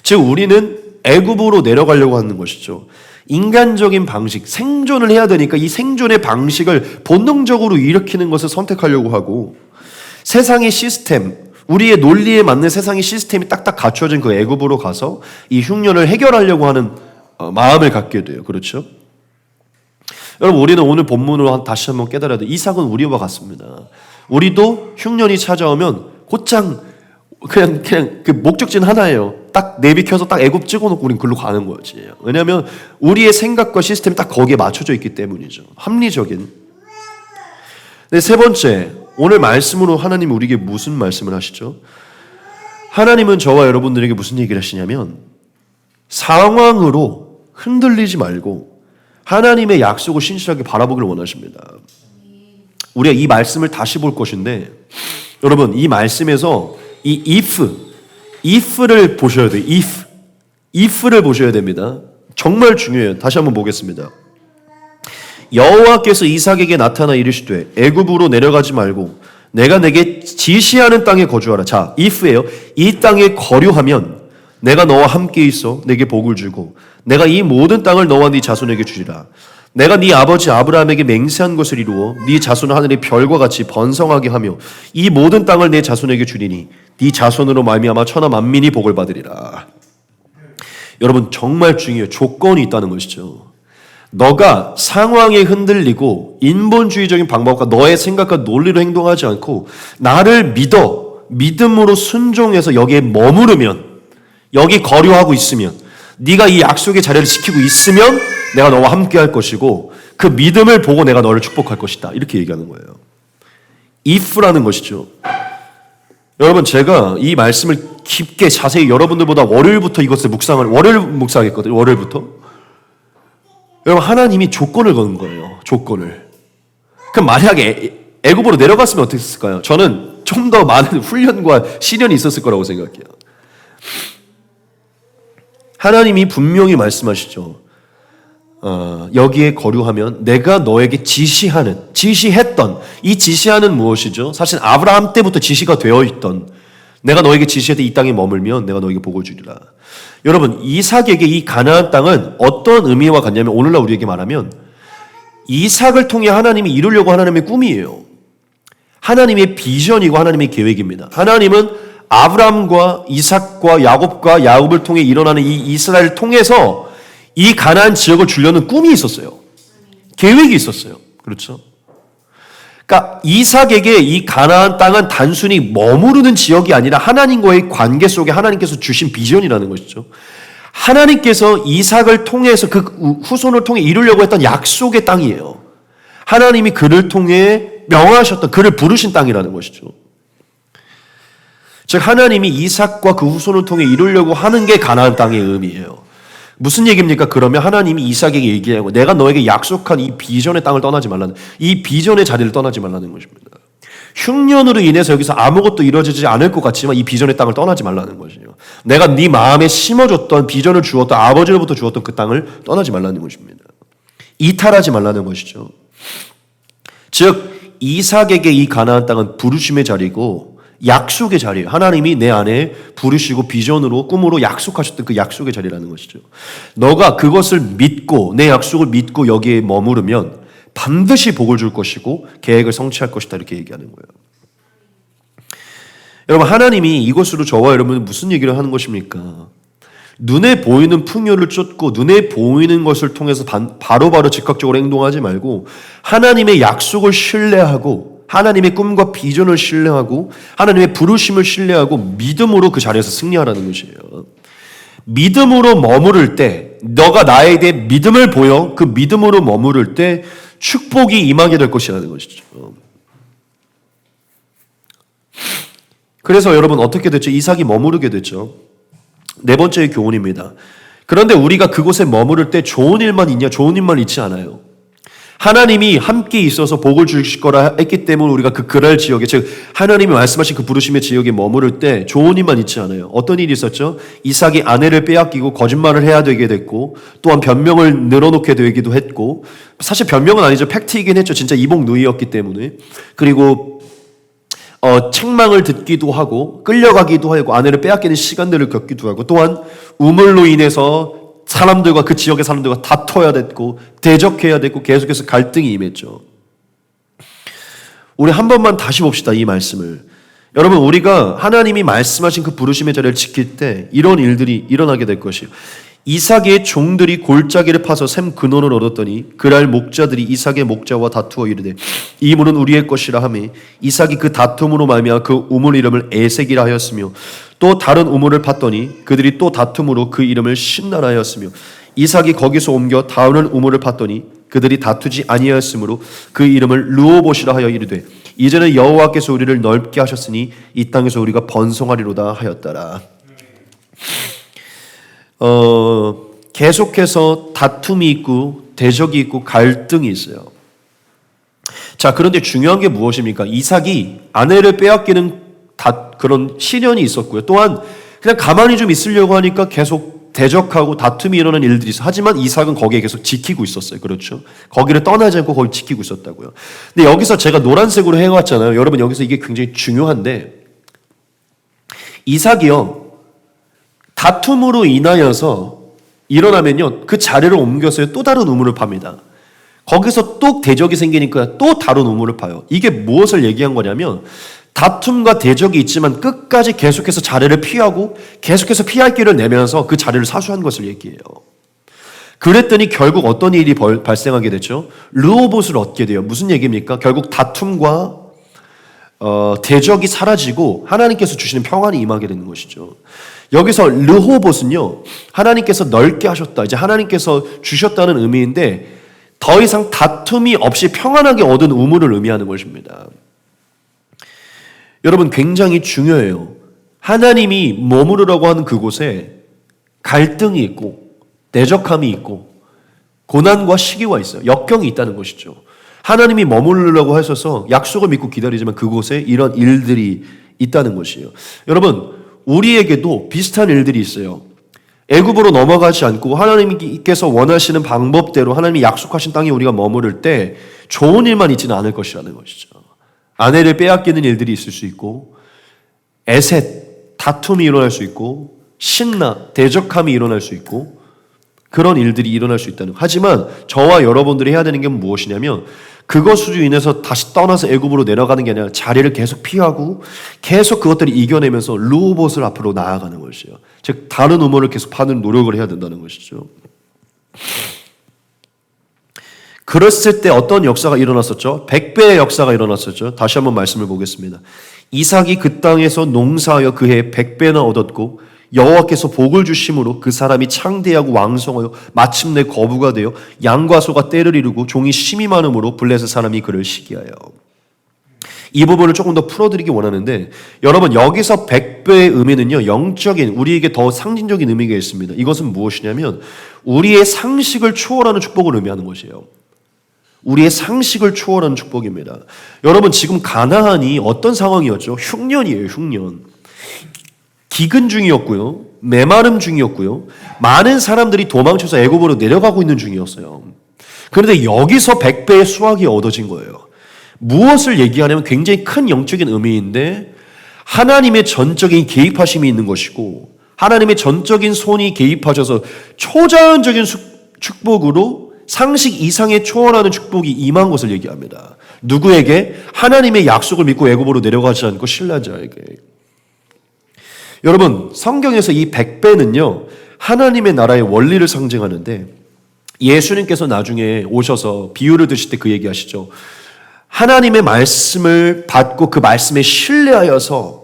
즉 우리는 애굽으로 내려가려고 하는 것이죠. 인간적인 방식, 생존을 해야 되니까 이 생존의 방식을 본능적으로 일으키는 것을 선택하려고 하고, 세상의 시스템, 우리의 논리에 맞는 세상의 시스템이 딱딱 갖춰진 그 애굽으로 가서 이 흉년을 해결하려고 하는 마음을 갖게 돼요. 그렇죠? 여러분, 우리는 오늘 본문으로 다시 한번 깨달아야 돼요. 이삭은 우리와 같습니다. 우리도 흉년이 찾아오면 곧장 그냥 그 목적지는 하나예요. 딱 내비켜서 딱 애굽 찍어놓고 우린 글로 가는 거지. 왜냐하면 우리의 생각과 시스템이 딱 거기에 맞춰져 있기 때문이죠. 합리적인. 네, 세 번째, 오늘 말씀으로 하나님이 우리에게 무슨 말씀을 하시죠? 하나님은 저와 여러분들에게 무슨 얘기를 하시냐면 상황으로 흔들리지 말고 하나님의 약속을 신실하게 바라보기를 원하십니다. 우리가 이 말씀을 다시 볼 것인데, 여러분, 이 말씀에서 이 if를 보셔야 돼요. if를 보셔야 됩니다. 정말 중요해요. 다시 한번 보겠습니다. 여호와께서 이삭에게 나타나 이르시되 애굽으로 내려가지 말고 내가 내게 지시하는 땅에 거주하라. 자, if예요. 이 땅에 거류하면 내가 너와 함께 있어 내게 복을 주고 내가 이 모든 땅을 너와 네 자손에게 주리라. 내가 네 아버지 아브라함에게 맹세한 것을 이루어 네 자손을 하늘의 별과 같이 번성하게 하며 이 모든 땅을 내 자손에게 주리니 네 자손으로 말미암아 천하 만민이 복을 받으리라. 여러분, 정말 중요해요. 조건이 있다는 것이죠. 너가 상황에 흔들리고 인본주의적인 방법과 너의 생각과 논리로 행동하지 않고 나를 믿음으로 순종해서 여기에 머무르면, 여기 거류하고 있으면, 네가 이 약속의 자리를 지키고 있으면 내가 너와 함께 할 것이고 그 믿음을 보고 내가 너를 축복할 것이다. 이렇게 얘기하는 거예요. if라는 것이죠. 여러분, 제가 이 말씀을 깊게 자세히 여러분들보다 월요일 묵상했거든요. 월요일부터. 여러분, 하나님이 조건을 거는 거예요. 조건을. 그럼 만약에 애굽으로 내려갔으면 어떻게 했을까요? 저는 좀 더 많은 훈련과 시련이 있었을 거라고 생각해요. 하나님이 분명히 말씀하시죠. 여기에 거류하면 내가 너에게 지시했던, 이 지시하는 무엇이죠? 사실 아브라함 때부터 지시가 되어 있던, 내가 너에게 지시했던 이 땅에 머물면 내가 너에게 복을 주리라. 여러분, 이삭에게 이 가나안 땅은 어떤 의미와 같냐면, 오늘날 우리에게 말하면 이삭을 통해 하나님이 이루려고 하나님의 꿈이에요. 하나님의 비전이고 하나님의 계획입니다. 하나님은 아브라함과 이삭과 야곱을 통해 일어나는 이 이스라엘을 통해서 이 가나안 지역을 주려는 꿈이 있었어요. 계획이 있었어요. 그렇죠? 그러니까 이삭에게 이 가나안 땅은 단순히 머무르는 지역이 아니라 하나님과의 관계 속에 하나님께서 주신 비전이라는 것이죠. 하나님께서 이삭을 통해서 그 후손을 통해 이루려고 했던 약속의 땅이에요. 하나님이 그를 통해 명하셨던, 그를 부르신 땅이라는 것이죠. 즉 하나님이 이삭과 그 후손을 통해 이루려고 하는 게 가나안 땅의 의미예요. 무슨 얘기입니까? 그러면 하나님이 이삭에게 얘기하고 내가 너에게 약속한 이 비전의 땅을 떠나지 말라는, 이 비전의 자리를 떠나지 말라는 것입니다. 흉년으로 인해서 여기서 아무것도 이루어지지 않을 것 같지만 이 비전의 땅을 떠나지 말라는 것이에요. 내가 네 마음에 심어줬던, 비전을 주었던, 아버지로부터 주었던 그 땅을 떠나지 말라는 것입니다. 이탈하지 말라는 것이죠. 즉 이삭에게 이 가나안 땅은 부르심의 자리고 약속의 자리예요. 하나님이 내 안에 부르시고 비전으로 꿈으로 약속하셨던 그 약속의 자리라는 것이죠. 너가 그것을 믿고 내 약속을 믿고 여기에 머무르면 반드시 복을 줄 것이고 계획을 성취할 것이다 이렇게 얘기하는 거예요. 여러분 하나님이 이것으로 저와 여러분은 무슨 얘기를 하는 것입니까? 눈에 보이는 풍요를 쫓고 눈에 보이는 것을 통해서 바로바로 즉각적으로 행동하지 말고 하나님의 약속을 신뢰하고 하나님의 꿈과 비전을 신뢰하고 하나님의 부르심을 신뢰하고 믿음으로 그 자리에서 승리하라는 것이에요. 믿음으로 머무를 때 너가 나에 대해 믿음을 보여 그 믿음으로 머무를 때 축복이 임하게 될 것이라는 것이죠. 그래서 여러분 어떻게 됐죠? 이삭이 머무르게 됐죠. 네 번째의 교훈입니다. 그런데 우리가 그곳에 머무를 때 좋은 일만 있냐? 좋은 일만 있지 않아요. 하나님이 함께 있어서 복을 주실 거라 했기 때문에 우리가 그 그랄 지역에 즉 하나님이 말씀하신 그 부르심의 지역에 머무를 때 좋은 일만 있지 않아요. 어떤 일이 있었죠? 이삭이 아내를 빼앗기고 거짓말을 해야 되게 됐고 또한 변명을 늘어놓게 되기도 했고 사실 변명은 아니죠. 팩트이긴 했죠. 진짜 이복누이였기 때문에. 그리고 책망을 듣기도 하고 끌려가기도 하고 아내를 빼앗기는 시간들을 겪기도 하고 또한 우물로 인해서 사람들과 그 지역의 사람들과 다퉈야 됐고 대적해야 됐고 계속해서 갈등이 임했죠. 우리 한 번만 다시 봅시다. 이 말씀을. 여러분 우리가 하나님이 말씀하신 그 부르심의 자리를 지킬 때 이런 일들이 일어나게 될 것이에요. 이삭의 종들이 골짜기를 파서 샘 근원을 얻었더니 그날 목자들이 이삭의 목자와 다투어 이르되 이 물은 우리의 것이라 하매 이삭이 그 다툼으로 말미암아 그 우물 이름을 에색이라 하였으며 또 다른 우물을 팠더니 그들이 또 다툼으로 그 이름을 신나라 하였으며 이삭이 거기서 옮겨 다른 우물을 팠더니 그들이 다투지 아니하였으므로 그 이름을 르호봇이라 하여 이르되 이제는 여호와께서 우리를 넓게 하셨으니 이 땅에서 우리가 번성하리로다 하였더라. 계속해서 다툼이 있고 대적이 있고 갈등이 있어요. 자, 그런데 중요한 게 무엇입니까? 이삭이 아내를 빼앗기는 그런 시련이 있었고요. 또한 그냥 가만히 좀 있으려고 하니까 계속 대적하고 다툼이 일어나는 일들이 있어요. 하지만 이삭은 거기에 계속 지키고 있었어요. 그렇죠? 거기를 떠나지 않고 거기 지키고 있었다고요. 근데 여기서 제가 노란색으로 해왔잖아요. 여러분 여기서 이게 굉장히 중요한데 이삭이요. 다툼으로 인하여서 일어나면요. 그 자리를 옮겨서 또 다른 우물을 팝니다. 거기서 또 대적이 생기니까 또 다른 우물을 파요. 이게 무엇을 얘기한 거냐면 다툼과 대적이 있지만 끝까지 계속해서 자리를 피하고 계속해서 피할 길을 내면서 그 자리를 사수한 것을 얘기해요. 그랬더니 결국 어떤 일이 발생하게 됐죠? 르호봇을 얻게 돼요. 무슨 얘기입니까? 결국 다툼과 대적이 사라지고 하나님께서 주시는 평안이 임하게 되는 것이죠. 여기서 르호봇은요, 하나님께서 넓게 하셨다. 이제 하나님께서 주셨다는 의미인데 더 이상 다툼이 없이 평안하게 얻은 우물을 의미하는 것입니다. 여러분 굉장히 중요해요. 하나님이 머무르라고 하는 그곳에 갈등이 있고 대적함이 있고 고난과 시기가 있어요. 역경이 있다는 것이죠. 하나님이 머무르려고 하셔서 약속을 믿고 기다리지만 그곳에 이런 일들이 있다는 것이에요. 여러분 우리에게도 비슷한 일들이 있어요. 애굽으로 넘어가지 않고 하나님께서 원하시는 방법대로 하나님이 약속하신 땅에 우리가 머무를 때 좋은 일만 있지는 않을 것이라는 것이죠. 아내를 빼앗기는 일들이 있을 수 있고 에셋, 다툼이 일어날 수 있고 신나, 대적함이 일어날 수 있고 그런 일들이 일어날 수 있다는. 하지만 저와 여러분들이 해야 되는 게 무엇이냐면 그것으로 인해서 다시 떠나서 애굽으로 내려가는 게 아니라 자리를 계속 피하고 계속 그것들을 이겨내면서 르호봇을 앞으로 나아가는 것이에요. 즉 다른 우물을 계속 파는 노력을 해야 된다는 것이죠. 그랬을 때 어떤 역사가 일어났었죠? 100배의 역사가 일어났었죠. 다시 한번 말씀을 보겠습니다. 이삭이 그 땅에서 농사하여 그해 100배나 얻었고 여호와께서 복을 주심으로 그 사람이 창대하고 왕성하여 마침내 거부가 되어 양과 소가 때를 이루고 종이 심이 많음으로 블레셋 사람이 그를 시기하여. 이 부분을 조금 더 풀어드리기 원하는데 여러분 여기서 100배의 의미는요 영적인 우리에게 더 상징적인 의미가 있습니다. 이것은 무엇이냐면 우리의 상식을 초월하는 축복을 의미하는 것이에요. 우리의 상식을 초월하는 축복입니다. 여러분 지금 가나안이 어떤 상황이었죠? 흉년이에요. 흉년. 기근 중이었고요. 메마름 중이었고요. 많은 사람들이 도망쳐서 애굽으로 내려가고 있는 중이었어요. 그런데 여기서 100배의 수확이 얻어진 거예요. 무엇을 얘기하냐면 굉장히 큰 영적인 의미인데 하나님의 전적인 개입하심이 있는 것이고 하나님의 전적인 손이 개입하셔서 초자연적인 축복으로 상식 이상의 초월하는 축복이 임한 것을 얘기합니다. 누구에게? 하나님의 약속을 믿고 애굽으로 내려가지 않고 신뢰한 자에게. 여러분, 성경에서 이 100배는요 하나님의 나라의 원리를 상징하는데, 예수님께서 나중에 오셔서 비유를 드실 때 그 얘기하시죠. 하나님의 말씀을 받고 그 말씀에 신뢰하여서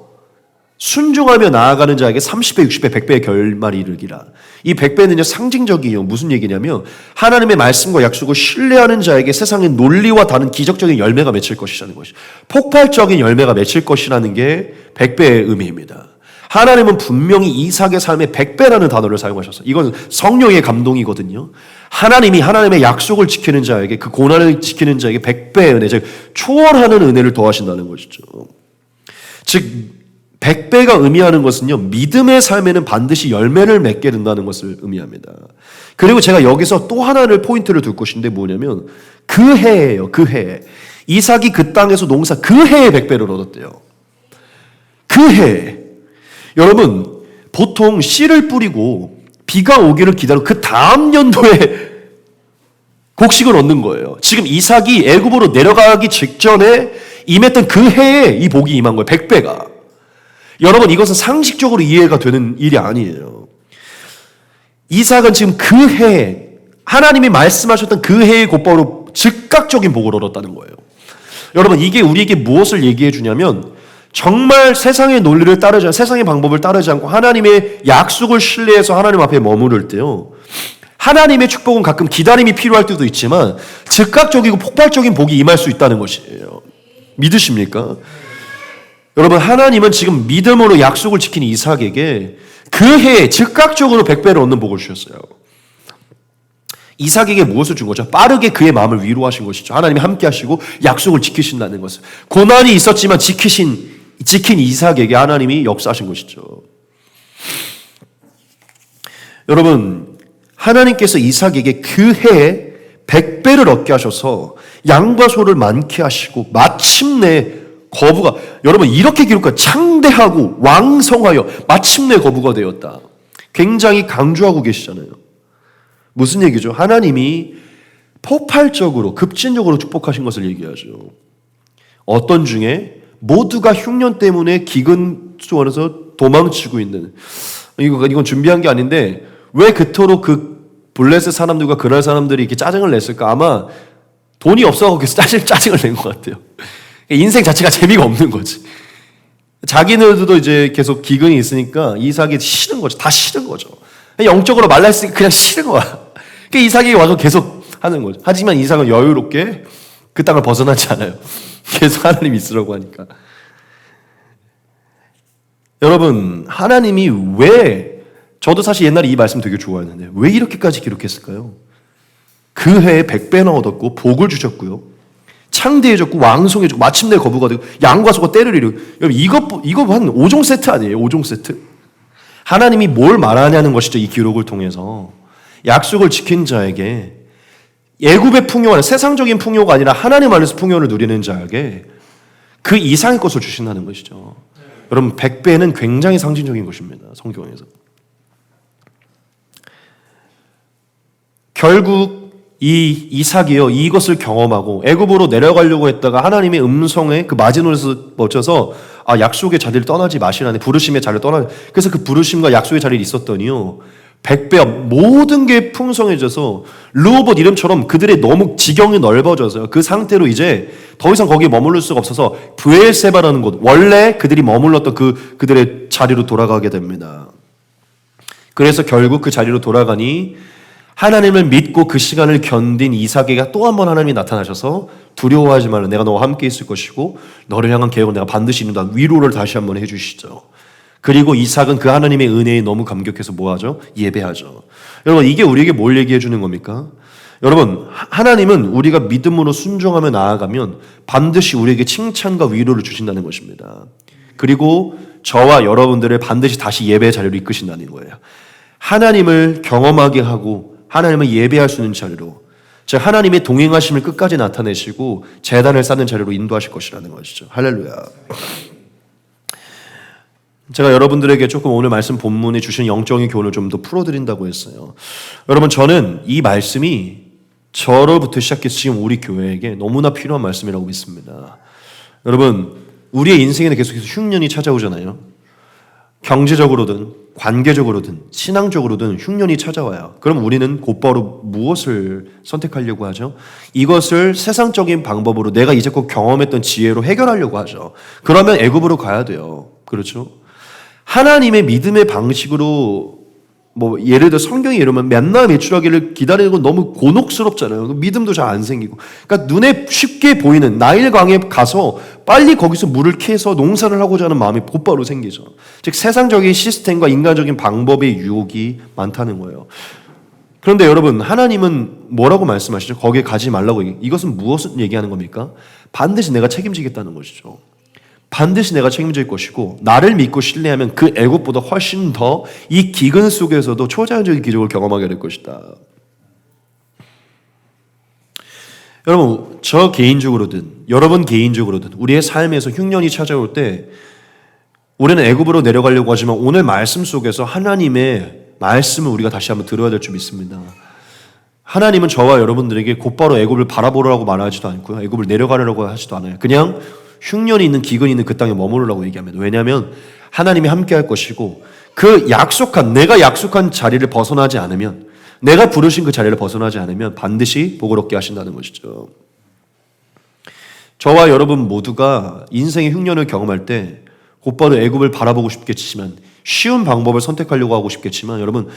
순종하며 나아가는 자에게 30배, 60배, 100배의 결말이 이르기라. 이 100배는요 상징적이에요. 무슨 얘기냐면 하나님의 말씀과 약속을 신뢰하는 자에게 세상의 논리와 다른 기적적인 열매가 맺힐 것이라는 것이죠. 폭발적인 열매가 맺힐 것이라는 게 100배의 의미입니다. 하나님은 분명히 이삭의 삶에 100배라는 단어를 사용하셨어요. 이건 성령의 감동이거든요. 하나님이 하나님의 약속을 지키는 자에게, 그 고난을 지키는 자에게 100배의 은혜, 즉 초월하는 은혜를 더하신다는 것이죠. 즉 100배가 의미하는 것은요, 믿음의 삶에는 반드시 열매를 맺게 된다는 것을 의미합니다. 그리고 제가 여기서 또 하나를 포인트를 둘 것인데 뭐냐면 그 해예요. 그 해. 이삭이 그 땅에서 농사 그 해에 100배를 얻었대요. 그 해에. 여러분, 보통 씨를 뿌리고 비가 오기를 기다리고 그 다음 연도에 곡식을 얻는 거예요. 지금 이삭이 애굽으로 내려가기 직전에 임했던 그 해에 이 복이 임한 거예요. 100배가. 여러분, 이것은 상식적으로 이해가 되는 일이 아니에요. 이삭은 지금 그 해에, 하나님이 말씀하셨던 그 해에 곧바로 즉각적인 복을 얻었다는 거예요. 여러분, 이게 우리에게 무엇을 얘기해 주냐면 정말 세상의 논리를 따르지 않고 세상의 방법을 따르지 않고 하나님의 약속을 신뢰해서 하나님 앞에 머무를 때요, 하나님의 축복은 가끔 기다림이 필요할 때도 있지만 즉각적이고 폭발적인 복이 임할 수 있다는 것이에요. 믿으십니까? 여러분, 하나님은 지금 믿음으로 약속을 지킨 이삭에게 그 해에 즉각적으로 100배를 얻는 복을 주셨어요. 이삭에게 무엇을 준 거죠? 빠르게 그의 마음을 위로하신 것이죠. 하나님이 함께 하시고 약속을 지키신다는 것을. 고난이 있었지만 지킨 이삭에게 하나님이 역사하신 것이죠. 여러분, 하나님께서 이삭에게 그 해에 100배를 얻게 하셔서 양과 소를 많게 하시고 마침내 거부가, 여러분 이렇게 기록해요. 창대하고 왕성하여 마침내 거부가 되었다. 굉장히 강조하고 계시잖아요. 무슨 얘기죠? 하나님이 폭발적으로 급진적으로 축복하신 것을 얘기하죠. 어떤 중에 모두가 흉년 때문에 기근수원에서 도망치고 있는, 이건 준비한 게 아닌데 왜 그토록 그 블레셋 사람들과 그랄 사람들이 이렇게 짜증을 냈을까? 아마 돈이 없어서 그래서 짜증을 낸 것 같아요. 인생 자체가 재미가 없는 거지. 자기네들도 이제 계속 기근이 있으니까 이삭이 싫은 거죠. 다 싫은 거죠. 영적으로 말라있으니까 그냥 싫은 거야. 그러니까 이삭이 와서 계속 하는 거죠. 하지만 이삭은 여유롭게 그 땅을 벗어나지 않아요. 계속 하나님이 있으라고 하니까. 여러분, 하나님이 왜, 저도 사실 옛날에 이 말씀 되게 좋아했는데 왜 이렇게까지 기록했을까요? 그 해에 100배나 얻었고 복을 주셨고요, 창대해졌고 왕성해졌고 마침내 거부가 되고 양과 소가 떼를 이루고. 여러분, 이거 한 5종 세트 아니에요? 5종 세트? 하나님이 뭘 말하냐는 것이죠. 이 기록을 통해서 약속을 지킨 자에게, 애굽의 풍요가 아니라 세상적인 풍요가 아니라 하나님 안에서 풍요를 누리는 자에게 그 이상의 것을 주신다는 것이죠. 여러분, 100배는 굉장히 상징적인 것입니다. 성경에서. 결국 이 이삭이요, 이것을 경험하고 애굽으로 내려가려고 했다가 하나님의 음성에 그 마지노선에서 멈춰서 약속의 자리를 떠나지 마시라네, 부르심의 자리를 떠나. 그래서 그 부르심과 약속의 자리에 있었더니요, 100배 모든 게 풍성해져서 르호봇 이름처럼 그들의 너무 지경이 넓어져서요, 그 상태로 이제 더 이상 거기에 머무를 수가 없어서 브엘세바라는 곳, 원래 그들이 머물렀던 그들의 자리로 돌아가게 됩니다. 그래서 결국 그 자리로 돌아가니 하나님을 믿고 그 시간을 견딘 이삭에게 또 한 번 하나님이 나타나셔서 두려워하지 말라, 내가 너와 함께 있을 것이고 너를 향한 계획은 내가 반드시 이룬다, 위로를 다시 한 번 해주시죠. 그리고 이삭은 그 하나님의 은혜에 너무 감격해서 뭐하죠? 예배하죠. 여러분, 이게 우리에게 뭘 얘기해 주는 겁니까? 여러분, 하나님은 우리가 믿음으로 순종하며 나아가면 반드시 우리에게 칭찬과 위로를 주신다는 것입니다. 그리고 저와 여러분들을 반드시 다시 예배의 자리로 이끄신다는 거예요. 하나님을 경험하게 하고 하나님을 예배할 수 있는 자리로, 즉 하나님의 동행하심을 끝까지 나타내시고 제단을 쌓는 자리로 인도하실 것이라는 것이죠. 할렐루야. 제가 여러분들에게 조금 오늘 말씀 본문에 주신 영적인 교훈을 좀 더 풀어드린다고 했어요. 여러분, 저는 이 말씀이 저로부터 시작해서 지금 우리 교회에게 너무나 필요한 말씀이라고 믿습니다. 여러분, 우리의 인생에는 계속해서 흉년이 찾아오잖아요. 경제적으로든 관계적으로든 신앙적으로든 흉년이 찾아와요. 그럼 우리는 곧바로 무엇을 선택하려고 하죠? 이것을 세상적인 방법으로 내가 이제껏 경험했던 지혜로 해결하려고 하죠. 그러면 애굽으로 가야 돼요. 그렇죠? 하나님의 믿음의 방식으로 예를 들어 성경이 이러면 맨날 매출하기를 기다리는 건 너무 곤혹스럽잖아요. 믿음도 잘 안 생기고. 그러니까 눈에 쉽게 보이는 나일강에 가서 빨리 거기서 물을 캐서 농사를 하고자 하는 마음이 곧바로 생기죠. 즉 세상적인 시스템과 인간적인 방법의 유혹이 많다는 거예요. 그런데 여러분, 하나님은 뭐라고 말씀하시죠? 거기에 가지 말라고. 이것은 무엇을 얘기하는 겁니까? 반드시 내가 책임지겠다는 것이죠. 반드시 내가 책임질 것이고 나를 믿고 신뢰하면 그 애굽보다 훨씬 더 이 기근 속에서도 초자연적인 기적을 경험하게 될 것이다. 여러분, 저 개인적으로든 여러분 개인적으로든 우리의 삶에서 흉년이 찾아올 때 우리는 애굽으로 내려가려고 하지만 오늘 말씀 속에서 하나님의 말씀을 우리가 다시 한번 들어야 될 줄 믿습니다. 하나님은 저와 여러분들에게 곧바로 애굽을 바라보라고 말하지도 않고요. 애굽을 내려가려고 하지도 않아요. 그냥 흉년이 있는 기근이 있는 그 땅에 머무르라고 얘기합니다. 왜냐하면 하나님이 함께 할 것이고 내가 약속한 자리를 벗어나지 않으면, 내가 부르신 그 자리를 벗어나지 않으면 반드시 복을 얻게 하신다는 것이죠. 저와 여러분 모두가 인생의 흉년을 경험할 때 곧바로 애굽을 바라보고 싶겠지만, 쉬운 방법을 선택하려고 하고 싶겠지만, 여러분,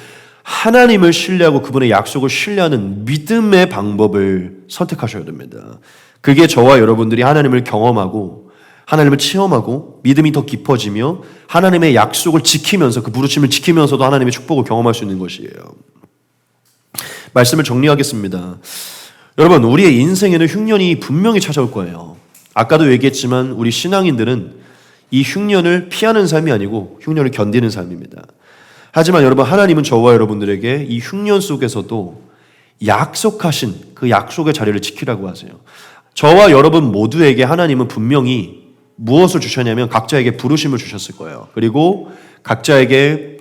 하나님을 신뢰하고 그분의 약속을 신뢰하는 믿음의 방법을 선택하셔야 됩니다. 그게 저와 여러분들이 하나님을 경험하고 하나님을 체험하고 믿음이 더 깊어지며 하나님의 약속을 지키면서, 그 부르심을 지키면서도 하나님의 축복을 경험할 수 있는 것이에요. 말씀을 정리하겠습니다. 여러분, 우리의 인생에는 흉년이 분명히 찾아올 거예요. 아까도 얘기했지만 우리 신앙인들은 이 흉년을 피하는 삶이 아니고 흉년을 견디는 삶입니다. 하지만 여러분, 하나님은 저와 여러분들에게 이 흉년 속에서도 약속하신 그 약속의 자리를 지키라고 하세요. 저와 여러분 모두에게 하나님은 분명히 무엇을 주셨냐면 각자에게 부르심을 주셨을 거예요. 그리고 각자에게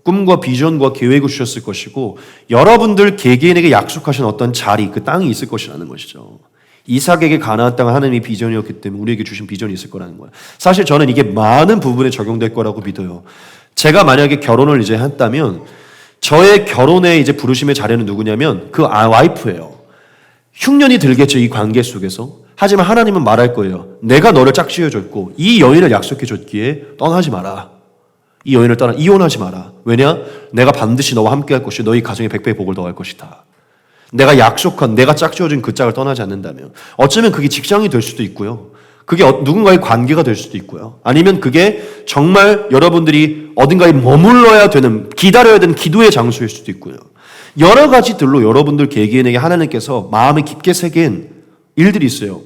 꿈과 비전과 계획을 주셨을 것이고, 여러분들 개개인에게 약속하신 어떤 자리, 그 땅이 있을 것이라는 것이죠. 이삭에게 가나안 땅은 하나님의 비전이었기 때문에 우리에게 주신 비전이 있을 거라는 거예요. 사실 저는 이게 많은 부분에 적용될 거라고 믿어요. 제가 만약에 결혼을 이제 했다면 저의 결혼의 이제 부르심의 자리는 누구냐면 그 와이프예요. 흉년이 들겠죠, 이 관계 속에서. 하지만 하나님은 말할 거예요. 내가 너를 짝지어줬고 이 여인을 약속해줬기에 떠나지 마라. 이 여인을 떠나 이혼하지 마라. 왜냐? 내가 반드시 너와 함께 할 것이고 너희 가정에 100배의 복을 더할 것이다. 내가 약속한, 내가 짝지어준 그 짝을 떠나지 않는다면. 어쩌면 그게 직장이 될 수도 있고요. 그게 누군가의 관계가 될 수도 있고요. 아니면 그게 정말 여러분들이 어딘가에 머물러야 되는, 기다려야 되는 기도의 장소일 수도 있고요. 여러 가지들로 여러분들 개개인에게 하나님께서 마음에 깊게 새긴 일들이 있어요.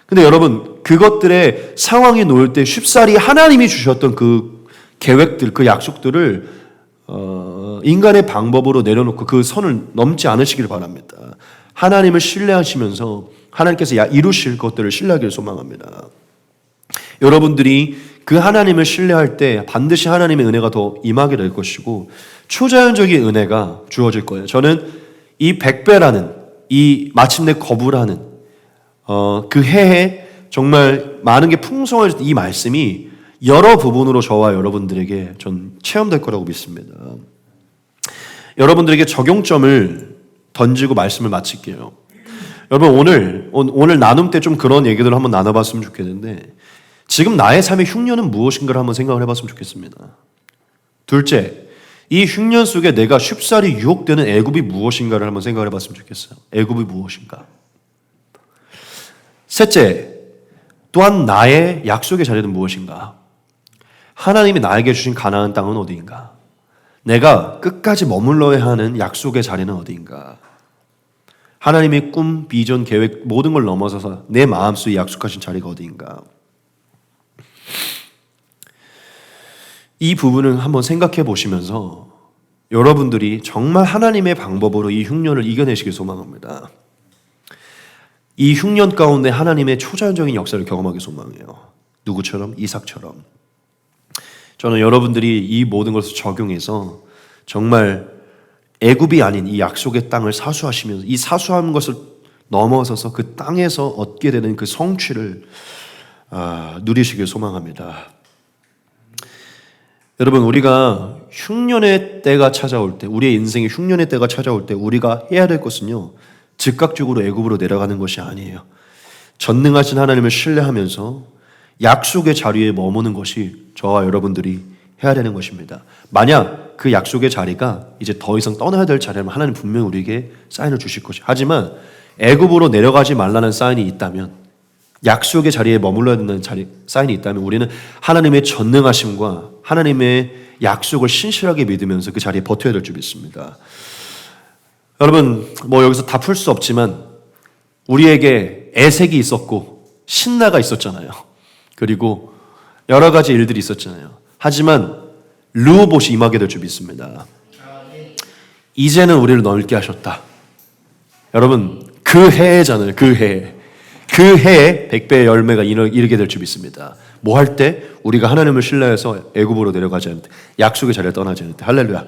근데 여러분, 그것들의 상황이 놓일 때 쉽사리 하나님이 주셨던 그 계획들, 그 약속들을 인간의 방법으로 내려놓고 그 선을 넘지 않으시길 바랍니다. 하나님을 신뢰하시면서 하나님께서 이루실 것들을 신뢰하기를 소망합니다. 여러분들이 그 하나님을 신뢰할 때 반드시 하나님의 은혜가 더 임하게 될 것이고 초자연적인 은혜가 주어질 거예요. 저는 이 100배라는, 이 마침내 거부라는 그 해에 정말 많은 게 풍성해질 이 말씀이 여러 부분으로 저와 여러분들에게 전 체험될 거라고 믿습니다. 여러분들에게 적용점을 던지고 말씀을 마칠게요. 여러분, 오늘 나눔 때 좀 그런 얘기들을 한번 나눠봤으면 좋겠는데, 지금 나의 삶의 흉년은 무엇인가를 한번 생각을 해봤으면 좋겠습니다. 둘째, 이 흉년 속에 내가 쉽사리 유혹되는 애굽이 무엇인가를 한번 생각을 해봤으면 좋겠어요. 애굽이 무엇인가? 셋째, 또한 나의 약속의 자리는 무엇인가? 하나님이 나에게 주신 가나안 땅은 어디인가? 내가 끝까지 머물러야 하는 약속의 자리는 어디인가? 하나님의 꿈, 비전, 계획 모든 걸 넘어서서 내 마음속에 약속하신 자리가 어디인가? 이 부분을 한번 생각해 보시면서 여러분들이 정말 하나님의 방법으로 이 흉년을 이겨내시길 소망합니다. 이 흉년 가운데 하나님의 초자연적인 역사를 경험하기 소망해요. 누구처럼? 이삭처럼. 저는 여러분들이 이 모든 것을 적용해서 정말 애굽이 아닌 이 약속의 땅을 사수하시면서 이 사수한 것을 넘어서서 그 땅에서 얻게 되는 그 성취를 누리시길 소망합니다. 여러분, 우리가 흉년의 때가 찾아올 때, 우리의 인생의 흉년의 때가 찾아올 때 우리가 해야 될 것은요, 즉각적으로 애굽으로 내려가는 것이 아니에요. 전능하신 하나님을 신뢰하면서 약속의 자리에 머무는 것이 저와 여러분들이 해야 되는 것입니다. 만약 그 약속의 자리가 이제 더 이상 떠나야 될 자리라면 하나님 분명히 우리에게 사인을 주실 것이에요. 하지만 애굽으로 내려가지 말라는 사인이 있다면, 약속의 자리에 머물러야 된다는 사인이 있다면 우리는 하나님의 전능하심과 하나님의 약속을 신실하게 믿으면서 그 자리에 버텨야 될 줄 믿습니다. 여러분, 여기서 다 풀 수 없지만 우리에게 에색이 있었고 신나가 있었잖아요. 그리고 여러 가지 일들이 있었잖아요. 하지만 르호봇이 임하게 될 줄 믿습니다. 이제는 우리를 넓게 하셨다. 여러분, 그 해잖아요. 그 해에 100배의 열매가 이르게 될 줄 믿습니다. 뭐 할 때? 우리가 하나님을 신뢰해서 애굽으로 내려가지 않을 때, 약속의 자리를 떠나지 않을 때. 할렐루야.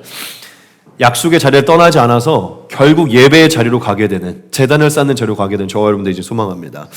약속의 자리를 떠나지 않아서 결국 예배의 자리로 가게 되는, 제단을 쌓는 자리로 가게 되는 저와 여러분들 이제 소망합니다.